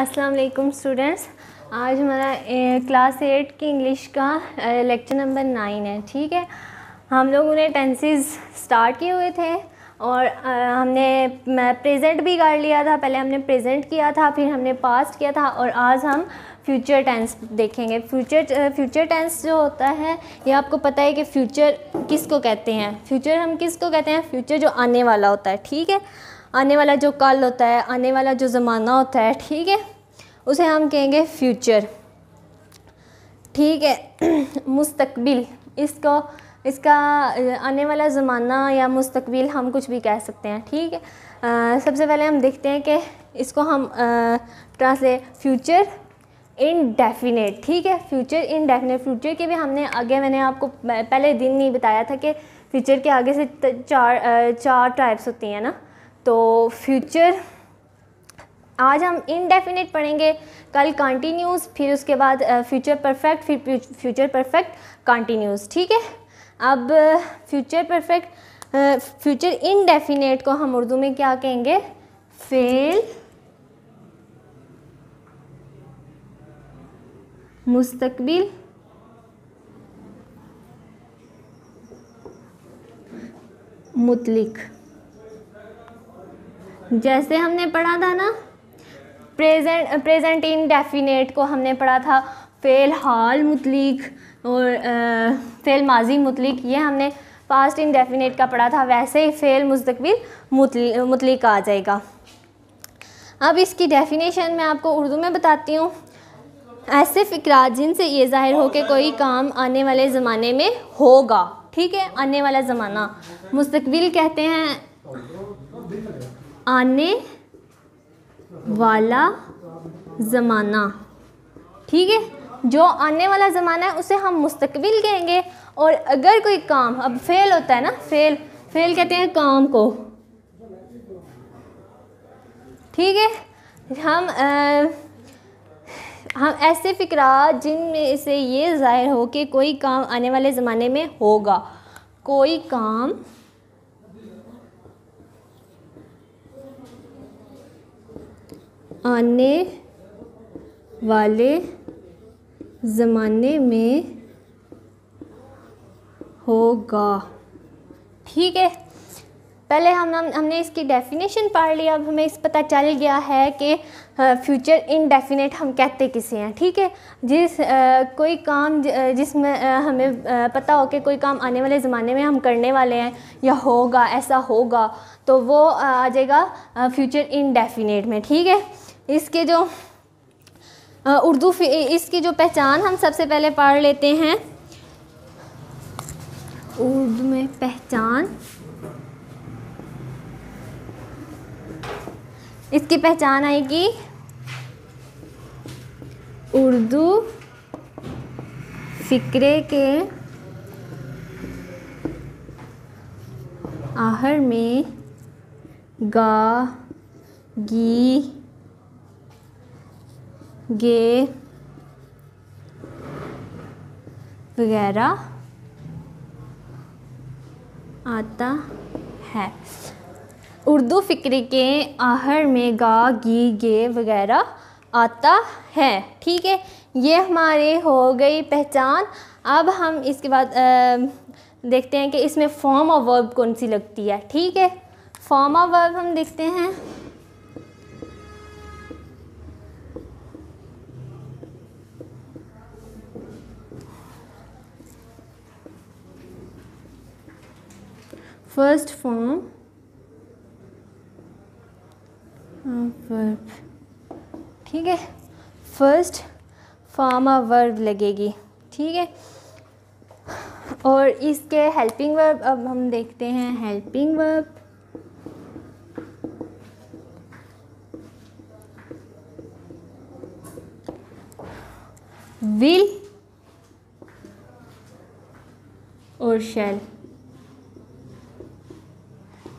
अस्सलाम वालेकुम स्टूडेंट्स। आज हमारा क्लास 8 की इंग्लिश का लेक्चर नंबर 9 है। ठीक है, हम लोगों ने टेंसेस स्टार्ट किए हुए थे और हमने प्रेजेंट भी कर लिया था। पहले हमने प्रेजेंट किया था, फिर हमने पास्ट किया था और आज हम फ्यूचर टेंस देखेंगे। फ्यूचर टेंस जो होता है, ये आपको पता है कि फ्यूचर किसको कहते हैं। फ्यूचर हम किसको कहते हैं? फ्यूचर जो आने वाला होता है। ठीक है, आने वाला जो कल होता है, आने वाला जो ज़माना होता है, ठीक है, उसे हम कहेंगे फ्यूचर। ठीक है, मुस्तकबिल, इसका आने वाला ज़माना या मुस्तकबिल हम कुछ भी कह सकते हैं। ठीक है, सबसे पहले हम देखते हैं कि इसको हम ट्रांसलेट फ्यूचर इनडेफिनेट। ठीक है, फ्यूचर इनडेफिनेट। फ्यूचर के भी हमने आगे, मैंने आपको पहले दिन नहीं बताया था कि फ्यूचर के आगे से चार टाइप्स होती हैं ना। तो फ्यूचर आज हम इनडेफिनेट पढ़ेंगे, कल कंटिन्यूस, फिर उसके बाद फ्यूचर परफेक्ट, फिर फ्यूचर परफेक्ट कंटिन्यूस। ठीक है, अब फ्यूचर इनडेफिनेट को हम उर्दू में क्या कहेंगे? फेल मुस्तकबिल मुतलिक। जैसे हमने पढ़ा था ना, प्रेजेंट इनडेफिनेट को हमने पढ़ा था फ़ेल हाल मुतलिक और फ़ेल माजी मुतलिक, ये हमने पास्ट इनडेफिनेट का पढ़ा था। वैसे ही फ़ेल मुस्तकबिल मुतलिक आ जाएगा। अब इसकी डेफिनेशन मैं आपको उर्दू में बताती हूँ। ऐसे फ़िक्रात जिनसे ये ज़ाहिर हो कि कोई काम आने वाले ज़माने में होगा। ठीक है, आने वाला ज़माना। मुस्तकबिल कहते हैं आने वाला ज़माना। ठीक है, जो आने वाला ज़माना है उसे हम मुस्तकबिल कहेंगे। और अगर कोई काम, अब फेल होता है ना, फेल कहते हैं काम को। ठीक है, हम ऐसे फ़िक्रात जिनमें से ये ज़ाहिर हो कि कोई काम आने वाले ज़माने में होगा। कोई काम आने वाले ज़माने में होगा। ठीक है, पहले हमने इसकी डेफिनेशन पढ़ लिया। अब हमें इस पता चल गया है कि फ्यूचर इनडेफिनेट हम कहते किसे हैं। ठीक है, कोई काम जिसमें हमें पता हो कि कोई काम आने वाले ज़माने में हम करने वाले हैं या होगा, ऐसा होगा, तो वो आ जाएगा फ्यूचर इनडेफिनेट में। ठीक है, इसके जो इसकी जो पहचान हम सबसे पहले पढ़ लेते हैं। उर्दू में पहचान, इसकी पहचान आएगी उर्दू फ़िक्रे के आहर में गा, गी, गे वगैरह आता है। उर्दू फ़िक्रे के आहर में गा, गी, गे वगैरह आता है। ठीक है, ये हमारी हो गई पहचान। अब हम इसके बाद देखते हैं कि इसमें फॉर्म ऑफ वर्ब कौन सी लगती है। ठीक है, फॉर्म ऑफ वर्ब हम देखते हैं। First form of verb. ठीक है, फर्स्ट फॉर्म ऑफ वर्ब लगेगी। ठीक है, और इसके हेल्पिंग वर्ब अब हम देखते हैं। हेल्पिंग वर्ब विल और शैल।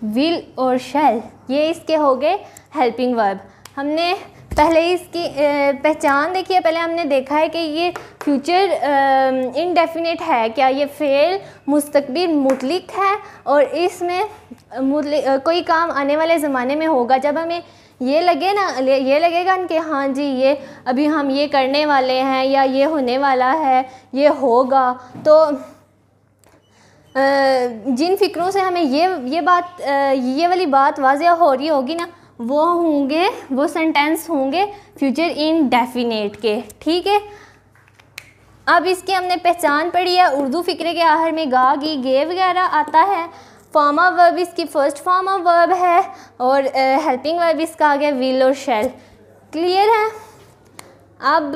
विल और शैल, ये इसके हो गए हेल्पिंग वर्ब। हमने पहले इसकी पहचान देखी है। पहले हमने देखा है कि ये फ्यूचर इनडेफिनेट है क्या, ये फ़ेल मुस्तकबिल मुतलिक है और इसमें कोई काम आने वाले ज़माने में होगा। जब हमें ये लगे ना, ये लगेगा कि हाँ जी ये अभी हम ये करने वाले हैं या ये होने वाला है, ये होगा, तो जिन फ़िक्रों से हमें ये वाली बात वाज़ेह हो रही होगी ना, वो सेंटेंस होंगे फ्यूचर इंडेफिनिट के। ठीक है, अब इसकी हमने पहचान पढ़ी है। उर्दू फ़िक्रे के आखिर में गा, गी, गे वगैरह आता है। फॉर्म ऑफ वर्ब इसकी फर्स्ट फॉर्म ऑफ वर्ब है और हेल्पिंग वर्ब इसका आ गया विल और शैल। क्लियर है। अब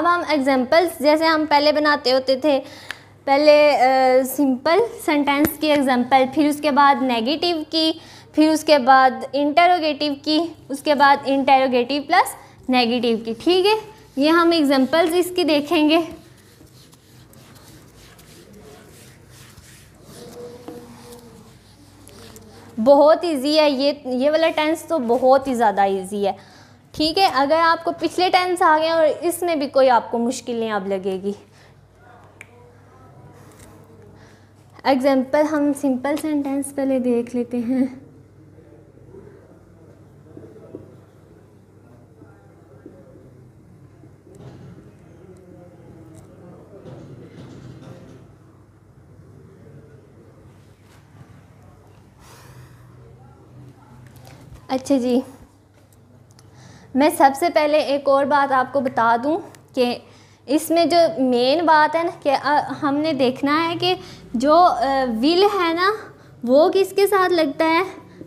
हम एग्जांपल्स जैसे हम पहले बनाते होते थे, पहले सिंपल सेंटेंस की एग्जांपल, फिर उसके बाद नेगेटिव की, फिर उसके बाद इंटरोगेटिव की, उसके बाद इंटरोगेटिव प्लस नेगेटिव की। ठीक है, ये हम एग्जांपल्स इसकी देखेंगे। बहुत इजी है ये वाला टेंस तो बहुत ही ज़्यादा इजी है। ठीक है, अगर आपको पिछले टेंस आ गए और इसमें भी कोई आपको मुश्किल नहीं अब लगेगी। एग्जांपल हम सिंपल सेंटेंस पहले देख लेते हैं। अच्छा जी, मैं सबसे पहले एक और बात आपको बता दूं कि इसमें जो मेन बात है ना कि हमने देखना है कि जो विल है ना वो किसके साथ लगता है,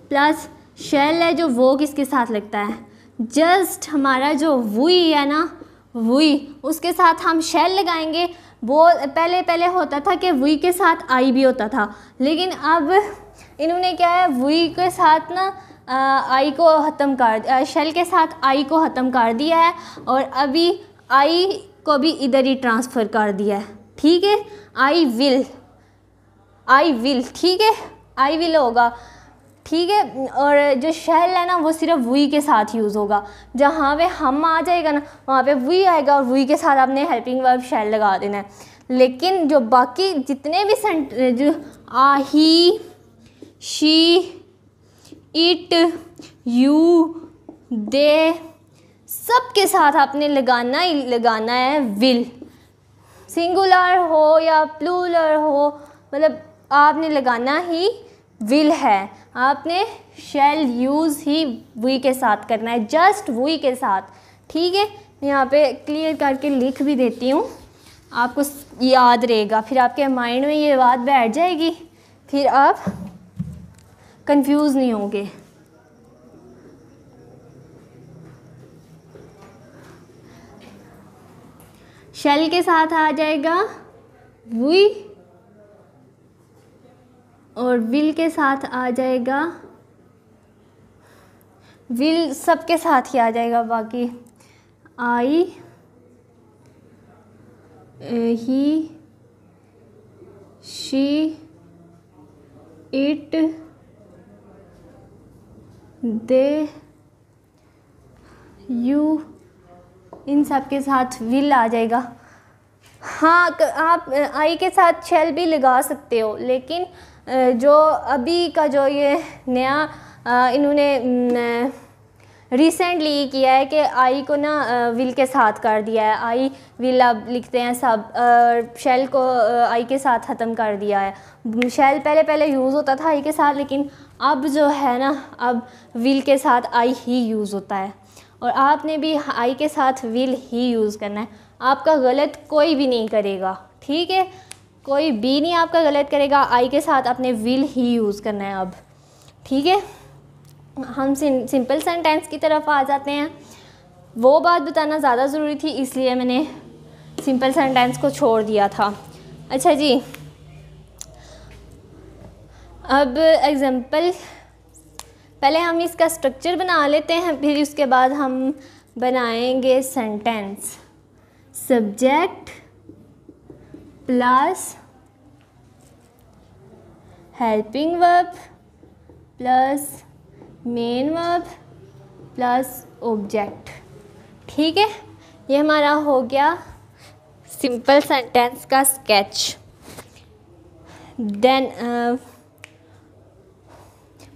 प्लस शैल है जो वो किसके साथ लगता है। जस्ट हमारा जो वुई है ना, वुई उसके साथ हम शैल लगाएंगे। वो पहले होता था कि वुई के साथ आई भी होता था, लेकिन अब इन्होंने क्या है, वुई के साथ ना आई को ख़त्म कर, शेल के साथ आई को ख़त्म कर दिया है और अभी आई को भी इधर ही ट्रांसफ़र कर दिया है। ठीक है, आई विल, ठीक है, आई विल होगा। ठीक है, और जो शेल है ना वो सिर्फ वुई के साथ यूज़ होगा। जहाँ पे हम आ जाएगा ना वहाँ पे वुई आएगा और वुई के साथ आपने हेल्पिंग वर्ब शेल लगा देना है। लेकिन जो बाकी जितने भी जो ही, शी, इट, यू, दे, सब के साथ आपने लगाना ही लगाना है विल। सिंगुलर हो या प्लूरल हो, मतलब आपने लगाना ही विल है। आपने शैल यूज़ ही वुई के साथ करना है, जस्ट वुई के साथ। ठीक है, यहाँ पे क्लियर करके लिख भी देती हूँ, आपको याद रहेगा, फिर आपके माइंड में ये बात बैठ जाएगी, फिर आप कंफ्यूज नहीं होंगे। शेल के साथ आ जाएगा वुई और विल के साथ आ जाएगा विल, सबके साथ ही आ जाएगा। बाकी आई, ही, शी, इट, दे, यू, इन सब के साथ विल आ जाएगा। हाँ, आप आई के साथ शेल भी लगा सकते हो, लेकिन जो अभी का जो ये नया इन्होंने रिसेंटली किया है कि आई को ना विल के साथ कर दिया है। आई विल अब लिखते हैं सब, शेल को आई के साथ ख़त्म कर दिया है। शेल पहले यूज़ होता था आई के साथ, लेकिन अब जो है ना अब विल के साथ आई ही यूज़ होता है। और आपने भी आई के साथ विल ही यूज़ करना है। आपका गलत कोई भी नहीं करेगा। ठीक है, कोई भी नहीं आपका गलत करेगा। आई के साथ आपने विल ही यूज़ करना है अब। ठीक है, हम सिंपल सेंटेंस की तरफ आ जाते हैं। वो बात बताना ज़्यादा ज़रूरी थी, इसलिए मैंने सिंपल सेंटेंस को छोड़ दिया था। अच्छा जी, अब एग्जांपल पहले हम इसका स्ट्रक्चर बना लेते हैं, फिर उसके बाद हम बनाएंगे sentence. Subject plus helping verb plus main verb plus object. ठीक है, ये हमारा हो गया सिंपल सेंटेंस का स्केच। देन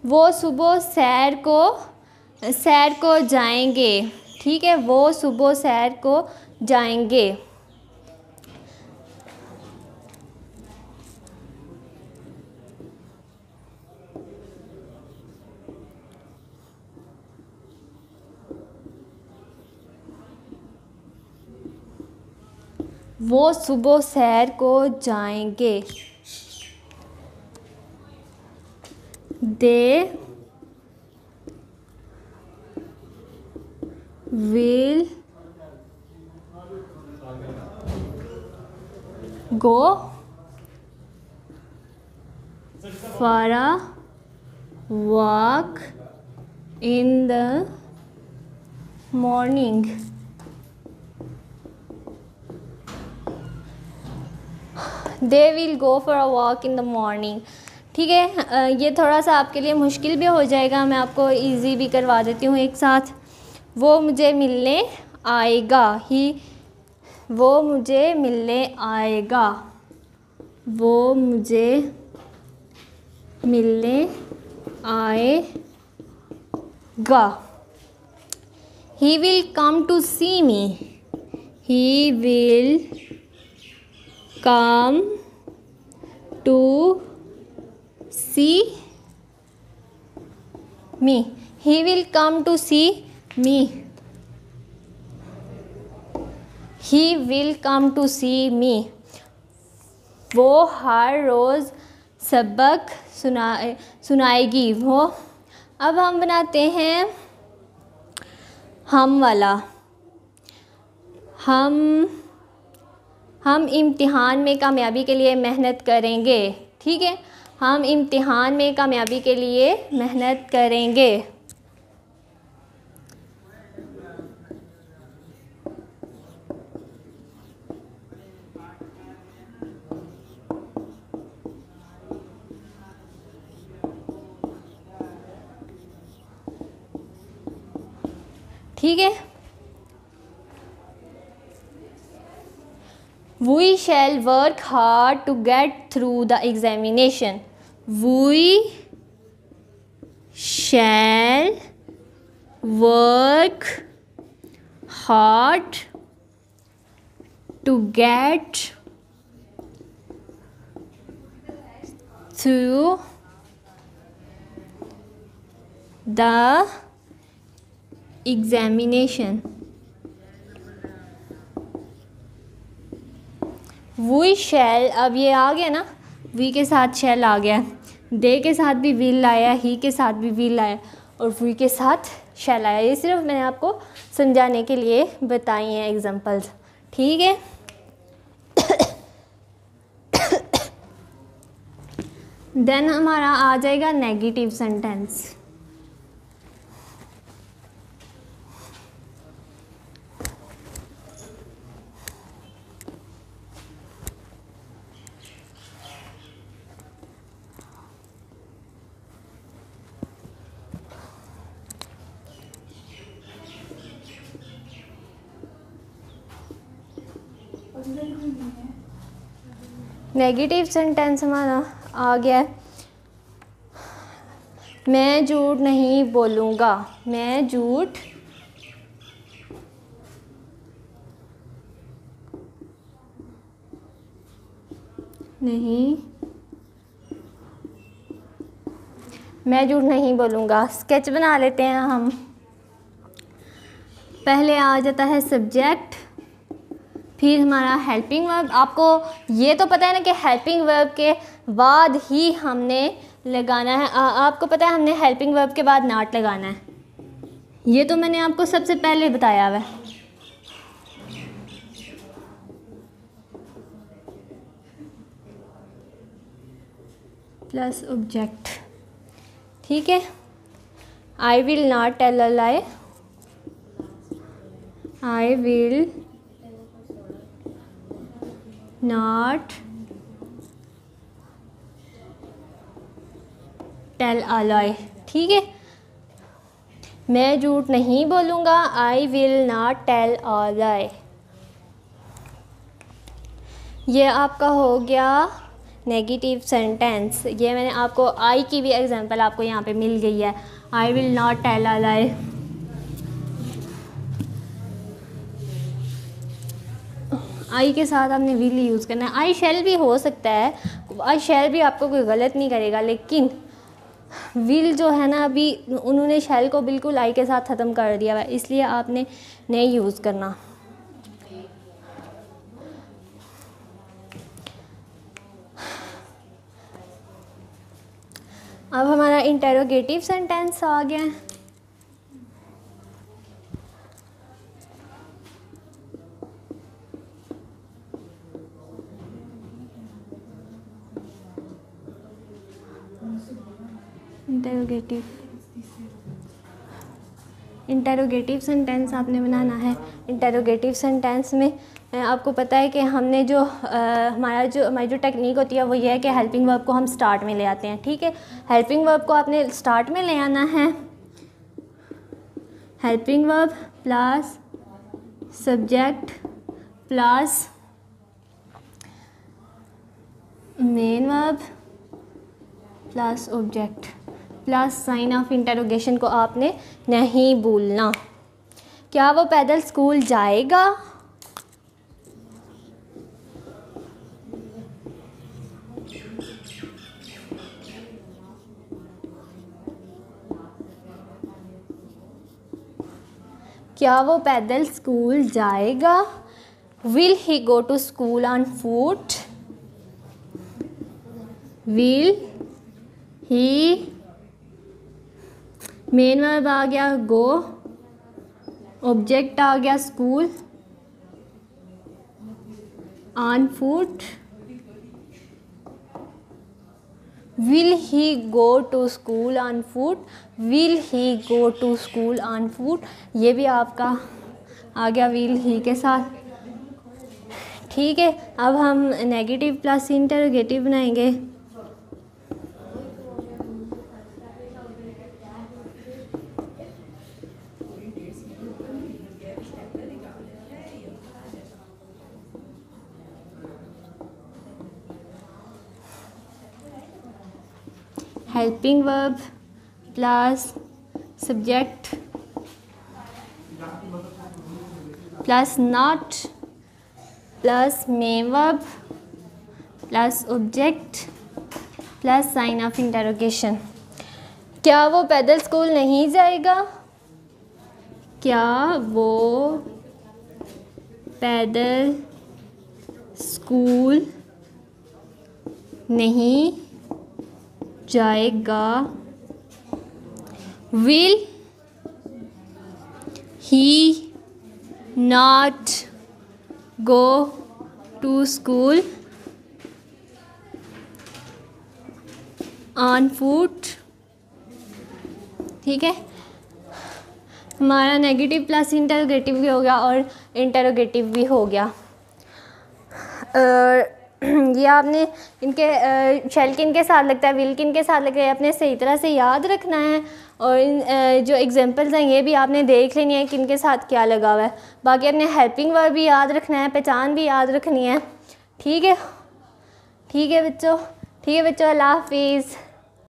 वो सुबह सैर को सैर को जाएंगे, ठीक है, वो सुबह सैर को जाएंगे। वो सुबह सैर को जाएंगे। They will go for a walk in the morning. They will go for a walk in the morning. ठीक है, ये थोड़ा सा आपके लिए मुश्किल भी हो जाएगा, मैं आपको इजी भी करवा देती हूँ एक साथ। वो मुझे मिलने आएगा, वो मुझे मिलने आएगा, वो मुझे मिलने आएगा। He will come to see me. He will come to see me. He will come to see me. He will come to see me. वो हर रोज़ सबक सुनाएगी। वो, अब हम बनाते हैं हम वाला। हम इम्तिहान में कामयाबी के लिए मेहनत करेंगे, ठीक है, हम इम्तिहान में कामयाबी के लिए मेहनत करेंगे। ठीक है, We shall work hard to get through the examination. We shall work hard to get through the examination. We shall, अब ये आ गया ना, we के साथ shall आ गया, they के साथ भी will आया, he के साथ भी will आया और we के साथ shall आया। ये सिर्फ मैंने आपको समझाने के लिए बताई हैं एग्जांपल्स, ठीक है। देन हमारा आ जाएगा नेगेटिव सेंटेंस। नेगेटिव सेंटेंस हमारा आ गया है। मैं झूठ नहीं बोलूँगा, मैं झूठ नहीं बोलूँगा। स्केच बना लेते हैं हम। पहले आ जाता है सब्जेक्ट, फिर हमारा हेल्पिंग वर्ब। आपको ये तो पता है ना कि हेल्पिंग वर्ब के बाद ही हमने लगाना है। आपको पता है हमने हेल्पिंग वर्ब के बाद नॉट लगाना है, ये तो मैंने आपको सबसे पहले बताया हुआ है। प्लस ऑब्जेक्ट, ठीक है। I will not tell a lie, I will not tell a lie, ठीक है। मैं झूठ नहीं बोलूँगा, I will not tell a lie. ये आपका हो गया नेगेटिव सेंटेंस। ये मैंने आपको आई की भी एग्जांपल आपको यहाँ पे मिल गई है। I will not tell a lie. I के साथ आपने विल यूज़ करना है। आई शैल भी हो सकता है, आई शैल भी आपको कोई गलत नहीं करेगा, लेकिन विल जो है ना, अभी उन्होंने शैल को बिल्कुल आई के साथ ख़त्म कर दिया हुआ है, इसलिए आपने नहीं यूज़ करना। अब हमारा इंटेरोगेटिव सेंटेंस आ गया है। इंटेरोगेटिव सेंटेंस आपने बनाना है। इंटेरोगेटिव सेंटेंस में आपको पता है कि हमने जो हमारी जो टेक्निक होती है वो ये है कि हेल्पिंग वर्ब को हम स्टार्ट में ले आते हैं। ठीक है, हेल्पिंग वर्ब को आपने स्टार्ट में ले आना है। Helping verb plus subject plus main verb plus object plus sign of interrogation को आपने नहीं भूलना। क्या वो पैदल स्कूल जाएगा? क्या वो पैदल स्कूल जाएगा? Will he go to school on foot? Will he, main verb आ गया गो, ऑब्जेक्ट आ गया school, on foot, will he go to school on foot, will he go to school on foot, ये भी आपका आ गया will he के साथ। ठीक है, अब हम नेगेटिव प्लस इंटरोगेटिव बनाएंगे। Helping verb plus subject plus not plus main verb plus object plus sign of interrogation. क्या वो पैदल स्कूल नहीं जाएगा? क्या वो पैदल स्कूल नहीं जाएगा? Will he not go to school on foot? ठीक है, हमारा नेगेटिव प्लस इंटरोगेटिव भी हो गया और इंटरोगेटिव भी हो गया। ये आपने इनके शैल किन के साथ लगता है, विल किन के साथ लगता है, अपने सही तरह से याद रखना है। और जो एग्जांपल्स हैं ये भी आपने देख लेनी है किन के साथ क्या लगा हुआ है। बाकी अपने हेल्पिंग वर्ब भी याद रखना है, पहचान भी याद रखनी है। ठीक है, ठीक है बच्चों, ठीक है बच्चों, अल्लाह हाफिज़।